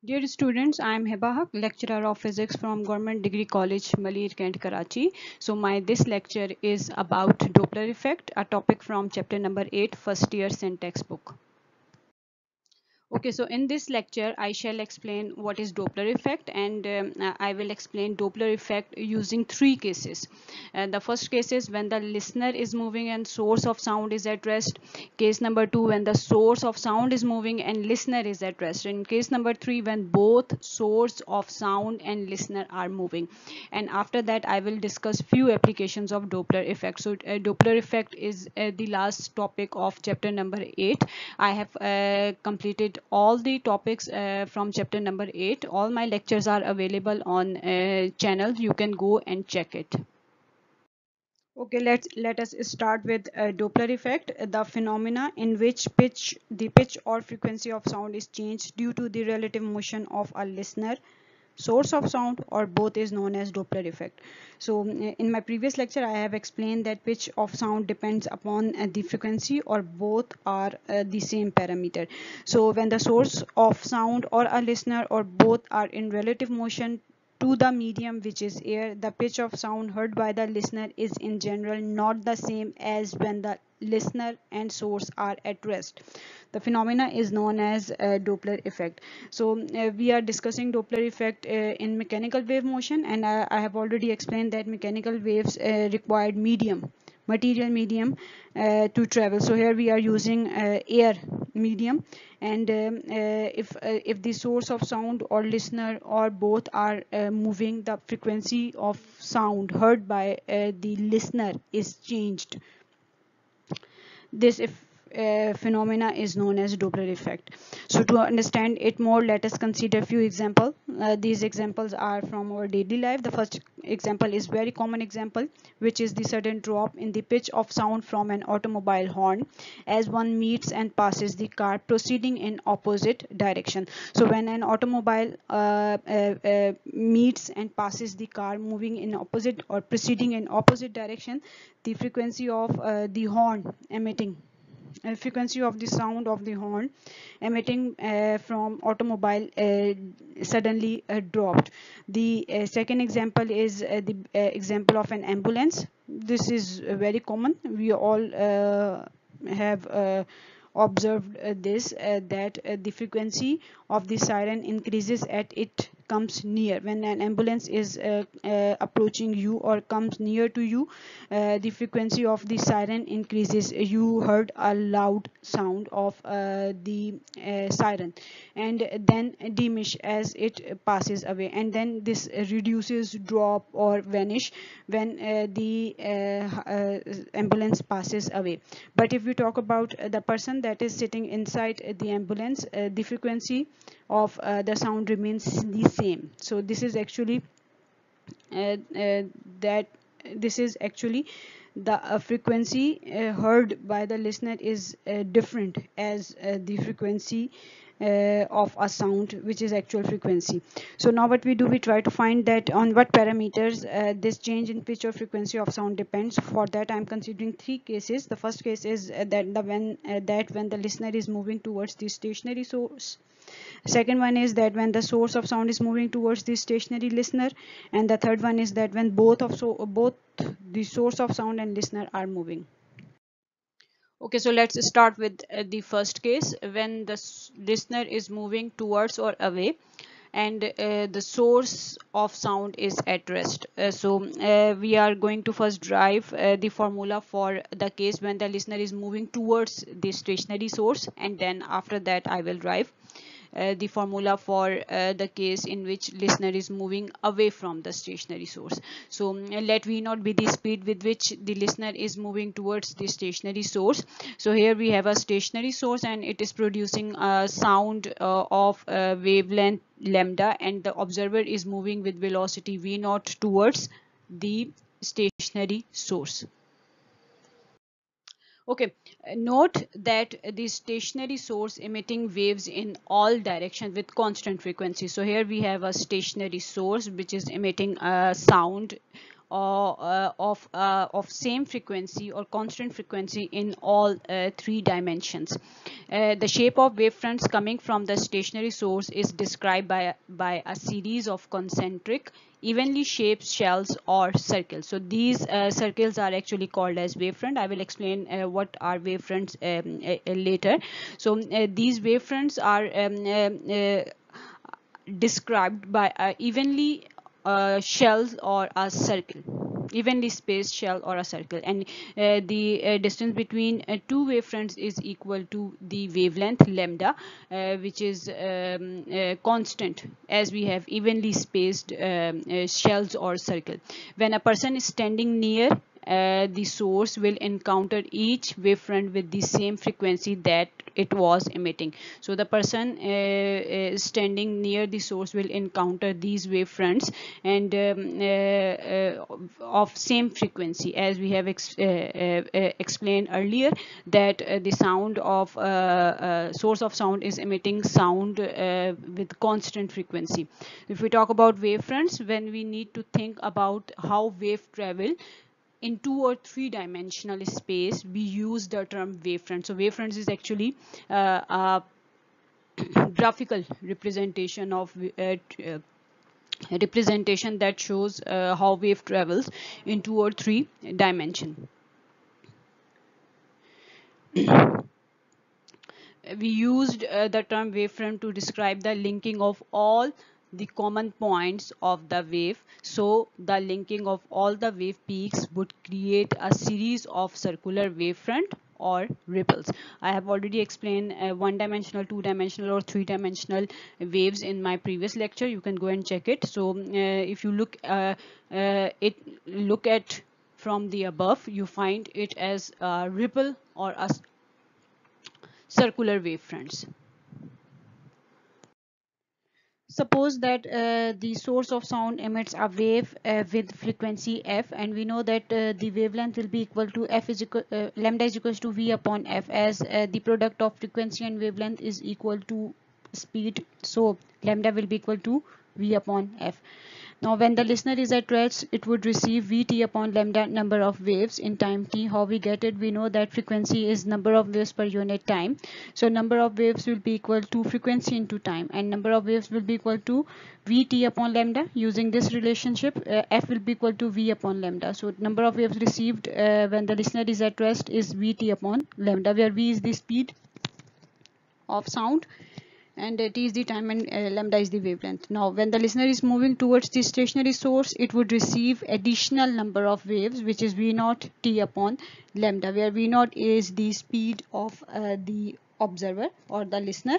Dear students, I am Heba Haq, lecturer of physics from Government Degree College, Malir Kent, Karachi. So this lecture is about Doppler effect, a topic from chapter number 8, first year syntax book. Okay, so in this lecture, I shall explain what is Doppler effect, and I will explain Doppler effect using three cases. The first case is when the listener is moving and source of sound is at rest. Case number two, when the source of sound is moving and listener is at rest. In case number three, when both source of sound and listener are moving. And after that, I will discuss few applications of Doppler effect. So Doppler effect is the last topic of chapter number 8. I have completed all the topics from chapter number 8. All my lectures are available on channel. You can go and check it. Okay, let us start with Doppler effect, the phenomena in which the pitch or frequency of sound is changed due to the relative motion of a listener, source of sound, or both is known as Doppler effect. So in my previous lecture, I have explained that pitch of sound depends upon the frequency, or both are the same parameter. So when the source of sound or a listener or both are in relative motion to the medium, which is air, the pitch of sound heard by the listener is in general not the same as when the listener and source are at rest. The phenomena is known as Doppler effect. So we are discussing Doppler effect in mechanical wave motion, and I have already explained that mechanical waves required material medium to travel. So here we are using air medium, and if the source of sound or listener or both are moving, the frequency of sound heard by the listener is changed. This phenomena is known as Doppler effect. So to understand it more, let us consider a few examples. These examples are from our daily life. The first example is very common example, which is the sudden drop in the pitch of sound from an automobile horn as one meets and passes the car proceeding in opposite direction. So when an automobile meets and passes the car moving in opposite or proceeding in opposite direction, the frequency of the horn emitting frequency of the sound of the horn emitting from automobile suddenly dropped. The second example is the example of an ambulance. This is very common. We all have observed this that the frequency of the siren increases at it comes near. When an ambulance is approaching you or comes near to you, the frequency of the siren increases. You heard a loud sound of the siren, and then diminish as it passes away, and then this reduces, drop, or vanish when the ambulance passes away. But if we talk about the person that is sitting inside the ambulance, the frequency of the sound remains the same. So this is actually that this is actually the frequency heard by the listener is different as the frequency of a sound, which is actual frequency. So now what we do, we try to find that on what parameters this change in pitch or frequency of sound depends. For that, I'm considering three cases. The first case is that when the listener is moving towards the stationary source. Second one is that when the source of sound is moving towards the stationary listener, and the third one is that when both the source of sound and listener are moving. Okay, so let's start with the first case, when the listener is moving towards or away, and the source of sound is at rest. We are going to first derive the formula for the case when the listener is moving towards the stationary source, and then after that I will derive the formula for the case in which listener is moving away from the stationary source. So let V naught be the speed with which the listener is moving towards the stationary source. So here we have a stationary source, and it is producing a sound of wavelength lambda, and the observer is moving with velocity V naught towards the stationary source. Okay, note that the stationary source emitting waves in all directions with constant frequency. So here we have a stationary source which is emitting a sound of same frequency or constant frequency in all three dimensions. The shape of wavefronts coming from the stationary source is described by a series of concentric evenly shaped shells or circles. So these circles are actually called as wavefront. I will explain what are wavefronts later. So these wavefronts are described by evenly shells or a circle, evenly spaced shell or a circle, and the distance between two wavefronts is equal to the wavelength lambda, which is constant as we have evenly spaced shells or circle. When a person is standing near the source will encounter each wavefront with the same frequency that it was emitting. So the person standing near the source will encounter these wavefronts and of same frequency, as we have explained earlier, that the sound of source of sound is emitting sound with constant frequency. If we talk about wavefronts, when we need to think about how wave travel in 2 or 3 dimensional space, we use the term wavefront. So wavefronts is actually a graphical representation of representation that shows how wave travels in 2 or 3 dimension. We used the term wavefront to describe the linking of all the common points of the wave. So the linking of all the wave peaks would create a series of circular wavefront or ripples. I have already explained one-dimensional, two-dimensional or three-dimensional waves in my previous lecture. You can go and check it. So if you look at from the above, you find it as a ripple or a circular wavefronts. Suppose that the source of sound emits a wave with frequency f, and we know that the wavelength will be equal to f is equal lambda is equals to v upon f, as the product of frequency and wavelength is equal to speed. So lambda will be equal to v upon f. Now when the listener is at rest, it would receive Vt upon lambda number of waves in time t. How we get it? We know that frequency is number of waves per unit time. So number of waves will be equal to frequency into time, and number of waves will be equal to Vt upon lambda. Using this relationship, f will be equal to v upon lambda. So number of waves received when the listener is at rest is Vt upon lambda, where v is the speed of sound and t is the time and lambda is the wavelength. Now when the listener is moving towards the stationary source, it would receive additional number of waves, which is v naught t upon lambda, where v naught is the speed of the observer or the listener.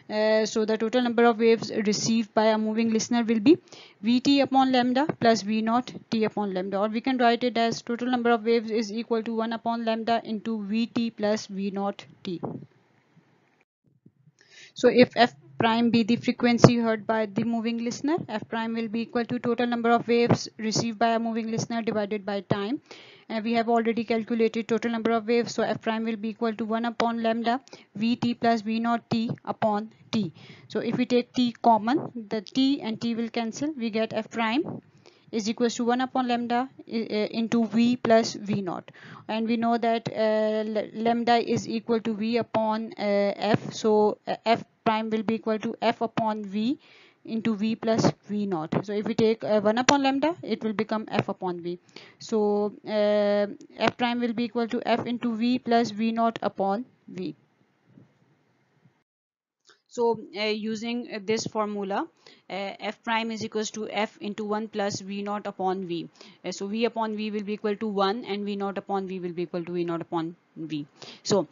So the total number of waves received by a moving listener will be Vt upon lambda plus v naught t upon lambda, or we can write it as total number of waves is equal to 1 upon lambda into Vt plus v naught t. So if f prime be the frequency heard by the moving listener, f prime will be equal to total number of waves received by a moving listener divided by time. And we have already calculated total number of waves, so f prime will be equal to 1 upon lambda Vt plus v naught t upon t. So if we take t common, the t and t will cancel, we get f prime is equals to 1 upon lambda into v plus v naught, and we know that lambda is equal to v upon f, so f prime will be equal to f upon v into v plus v naught. So if we take 1 upon lambda, it will become f upon v. So f prime will be equal to f into v plus v naught upon v. So using this formula, f prime is equals to f into 1 plus v naught upon v. So v upon v will be equal to 1 and v naught upon v will be equal to v naught upon v. So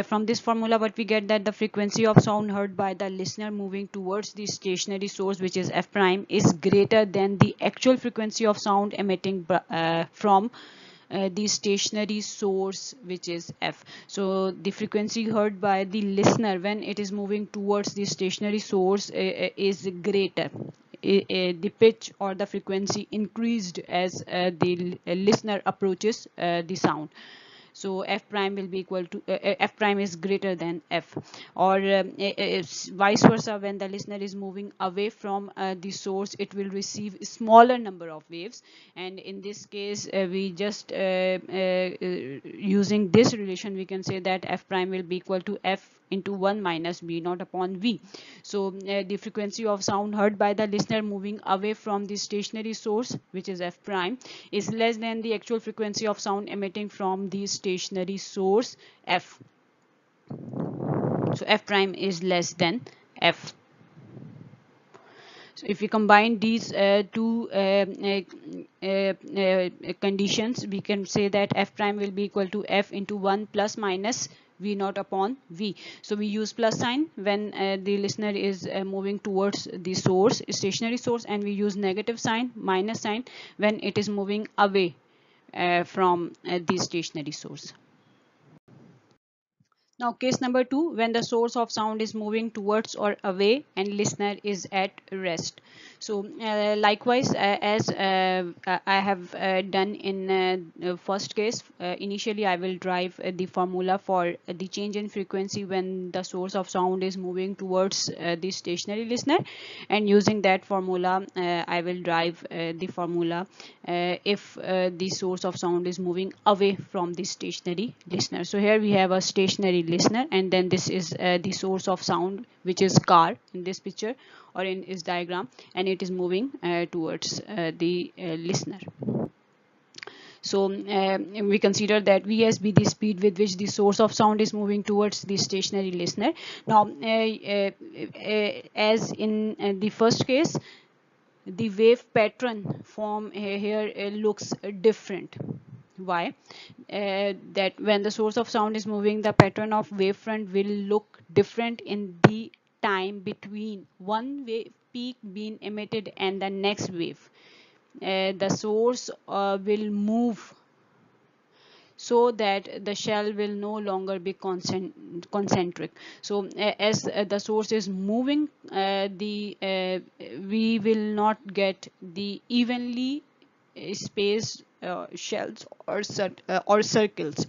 from this formula, what we get, that the frequency of sound heard by the listener moving towards the stationary source, which is f prime, is greater than the actual frequency of sound emitting from the stationary source, which is f. So the frequency heard by the listener when it is moving towards the stationary source is greater. The pitch or the frequency increased as the listener approaches the sound. So f prime will be equal to f prime is greater than f, or vice versa. When the listener is moving away from the source, it will receive a smaller number of waves, and in this case we just using this relation we can say that f prime will be equal to f into 1 minus v naught upon v. So the frequency of sound heard by the listener moving away from the stationary source, which is f prime, is less than the actual frequency of sound emitting from the stationary source f. So f prime is less than f. So if we combine these two conditions, we can say that f prime will be equal to f into 1 plus minus v naught upon v. So we use plus sign when the listener is moving towards the source, stationary source, and we use negative sign, minus sign, when it is moving away from the stationary source. Now case number 2, when the source of sound is moving towards or away and listener is at rest. So likewise, as I have done in first case, initially I will drive the formula for the change in frequency when the source of sound is moving towards the stationary listener, and using that formula I will drive the formula if the source of sound is moving away from the stationary listener. So here we have a stationary listener, and then this is the source of sound, which is car in this picture or in this diagram, and it is moving towards the listener. So we consider that Vs be the speed with which the source of sound is moving towards the stationary listener. Now as in the first case, the wave pattern form here looks different. Why? That when the source of sound is moving, the pattern of wavefront will look different in the time between one wave peak being emitted and the next wave. The source will move so that the shell will no longer be concentric. So as the source is moving, we will not get the evenly spaced shells or circles.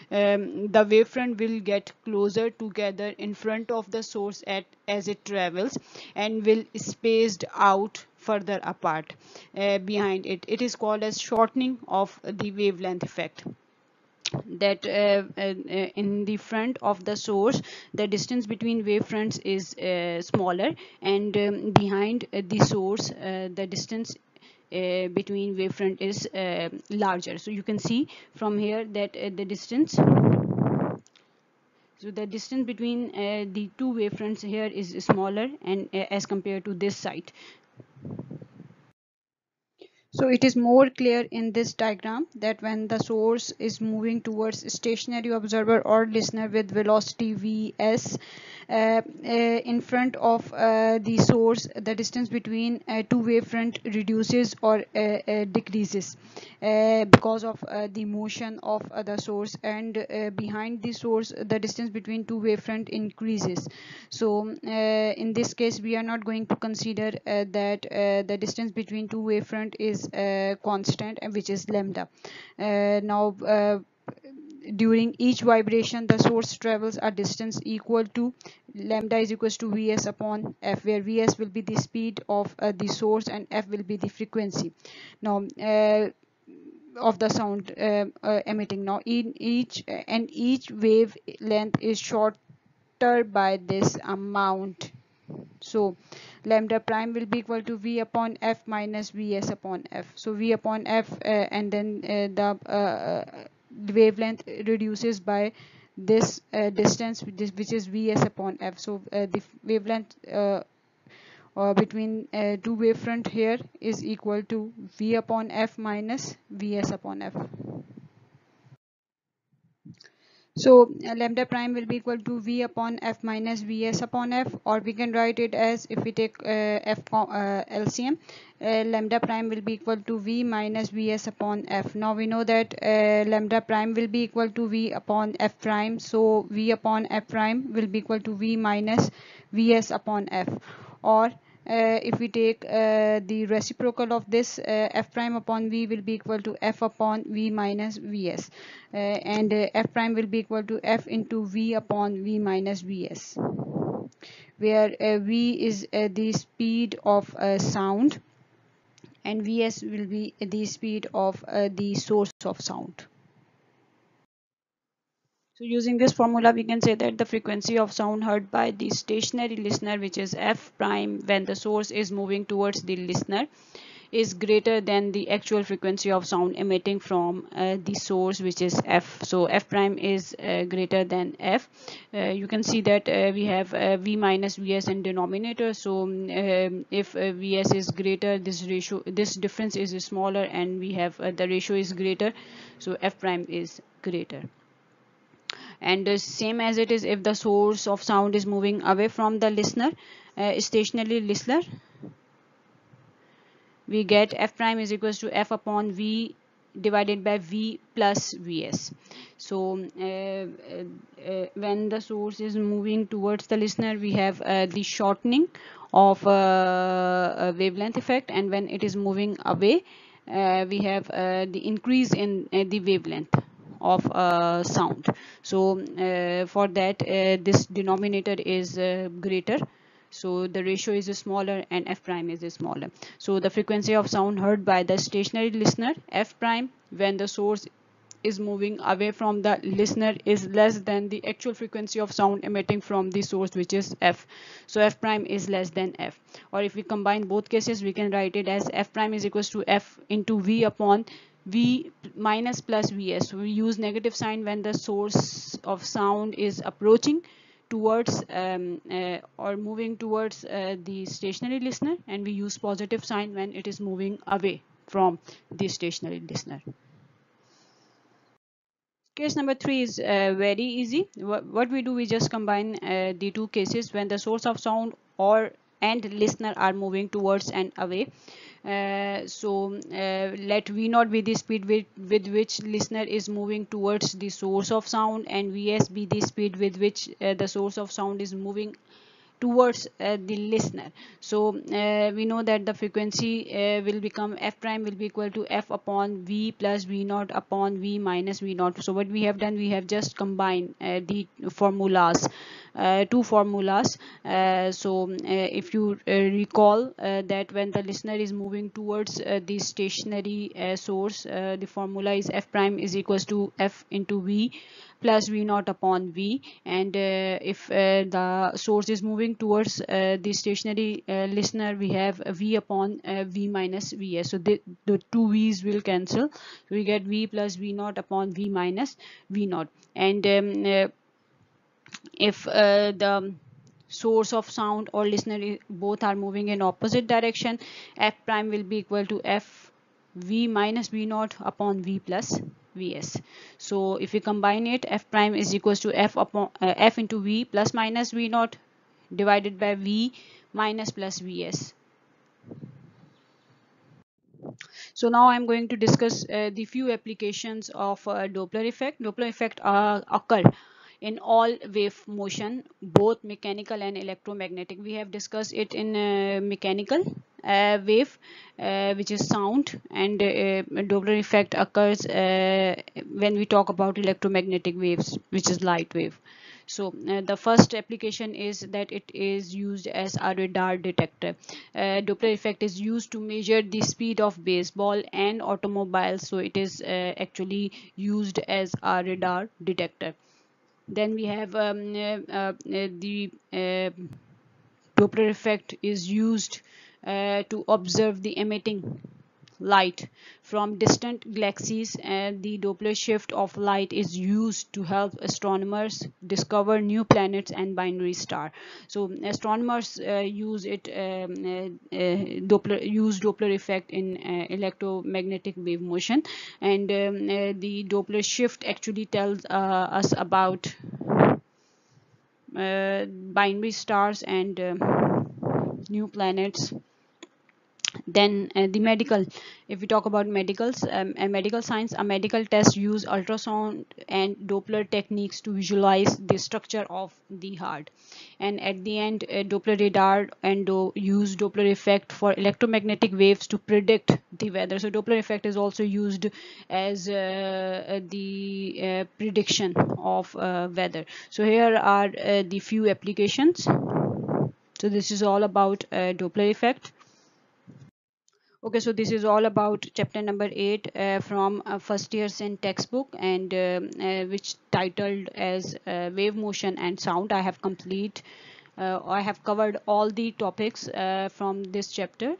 The wavefront will get closer together in front of the source as it travels, and will spaced out further apart behind it. It is called as shortening of the wavelength effect. That in the front of the source, the distance between wavefronts is smaller, and behind the source, the distance between wavefront is larger. So you can see from here that the distance between the two wavefronts here is smaller, and as compared to this side. So it is more clear in this diagram that when the source is moving towards stationary observer or listener with velocity vs, in front of the source, the distance between two wavefront reduces or decreases because of the motion of the source, and behind the source the distance between two wavefront increases. So in this case we are not going to consider that the distance between two wavefront is constant, which is lambda. Now during each vibration, the source travels a distance equal to lambda is equals to Vs upon f, where Vs will be the speed of the source and f will be the frequency now of the sound emitting. Now in each wave length is shorter by this amount. So lambda prime will be equal to V upon f minus Vs upon f. So V upon f and then the wavelength reduces by this distance, which is Vs upon f. So the wavelength between two wavefront here is equal to V upon f minus Vs upon f. So lambda prime will be equal to V upon f minus Vs upon f, or we can write it as, if we take LCM, lambda prime will be equal to V minus Vs upon f. Now we know that lambda prime will be equal to V upon f prime, so V upon f prime will be equal to V minus Vs upon f, or if we take the reciprocal of this, f prime upon v will be equal to f upon v minus vs, and f prime will be equal to f into v upon v minus vs, where v is the speed of sound and vs will be the speed of the source of sound. So using this formula, we can say that the frequency of sound heard by the stationary listener, which is f prime when the source is moving towards the listener, is greater than the actual frequency of sound emitting from the source, which is f. So f prime is greater than f. You can see that we have v minus vs in denominator. So if vs is greater, this difference is smaller, and we have the ratio is greater, so f prime is greater. And same as it is if the source of sound is moving away from the listener, stationary listener, we get f prime is equals to f upon v divided by v plus vs. So when the source is moving towards the listener, we have the shortening of wavelength effect, and when it is moving away, we have the increase in the wavelength of sound. So for that, this denominator is greater, so the ratio is smaller and f prime is smaller. So the frequency of sound heard by the stationary listener, f prime, when the source is moving away from the listener, is less than the actual frequency of sound emitting from the source, which is f. So f prime is less than f. Or if we combine both cases, we can write it as f prime is equals to f into v upon v minus plus vs. So we use negative sign when the source of sound is approaching towards or moving towards the stationary listener, and we use positive sign when it is moving away from the stationary listener. Case number 3 is very easy. What we do, we just combine the two cases when the source of sound or and listener are moving towards and away. Let v naught be the speed with which listener is moving towards the source of sound, and vs be the speed with which the source of sound is moving towards the listener. So we know that the frequency will become f prime will be equal to f upon v plus v naught upon v minus v naught. So what we have done, we have just combined the formulas, two formulas. If you recall that when the listener is moving towards the stationary source, the formula is f prime is equals to f into v plus v naught upon v, and if the source is moving towards the stationary listener, we have v upon v minus vs. So the two v's will cancel, so we get v plus v naught upon v minus v naught. And if the source of sound or listener both are moving in opposite direction, f prime will be equal to f v minus v naught upon v plus vs. So if we combine it, f prime is equals to f upon f into v plus minus v naught divided by v minus plus vs. So now I'm going to discuss the few applications of Doppler effect. Doppler effect occur in all wave motion, both mechanical and electromagnetic. We have discussed it in mechanical wave, which is sound, and Doppler effect occurs when we talk about electromagnetic waves, which is light wave. So the first application is that it is used as a radar detector. Doppler effect is used to measure the speed of baseball and automobiles, so it is actually used as a radar detector. Then we have the Doppler effect is used to observe the emitting light from distant galaxies, and the Doppler shift of light is used to help astronomers discover new planets and binary star. So astronomers use Doppler effect in electromagnetic wave motion, and the Doppler shift actually tells us about binary stars and new planets Then the medical, if we talk about medicals, a medical science, a medical test use ultrasound and Doppler techniques to visualize the structure of the heart. And at the end, Doppler radar and use Doppler effect for electromagnetic waves to predict the weather. So Doppler effect is also used as the prediction of weather. So here are the few applications. So this is all about Doppler effect. Okay, so this is all about chapter number 8 from first year's in textbook, and which titled as wave motion and sound. I have covered all the topics from this chapter.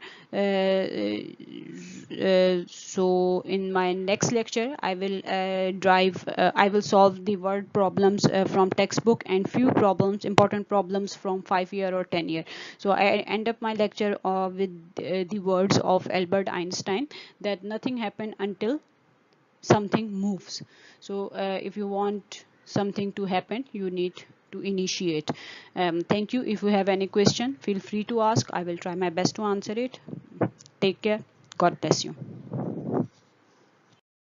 So in my next lecture, I will solve the word problems from textbook and few problems, important problems from 5 year or 10 year. So I end up my lecture with the words of Albert Einstein, that nothing happened until something moves. So if you want something to happen, you need to initiate. Thank you. If you have any question, feel free to ask. I will try my best to answer it. Take care. God bless you.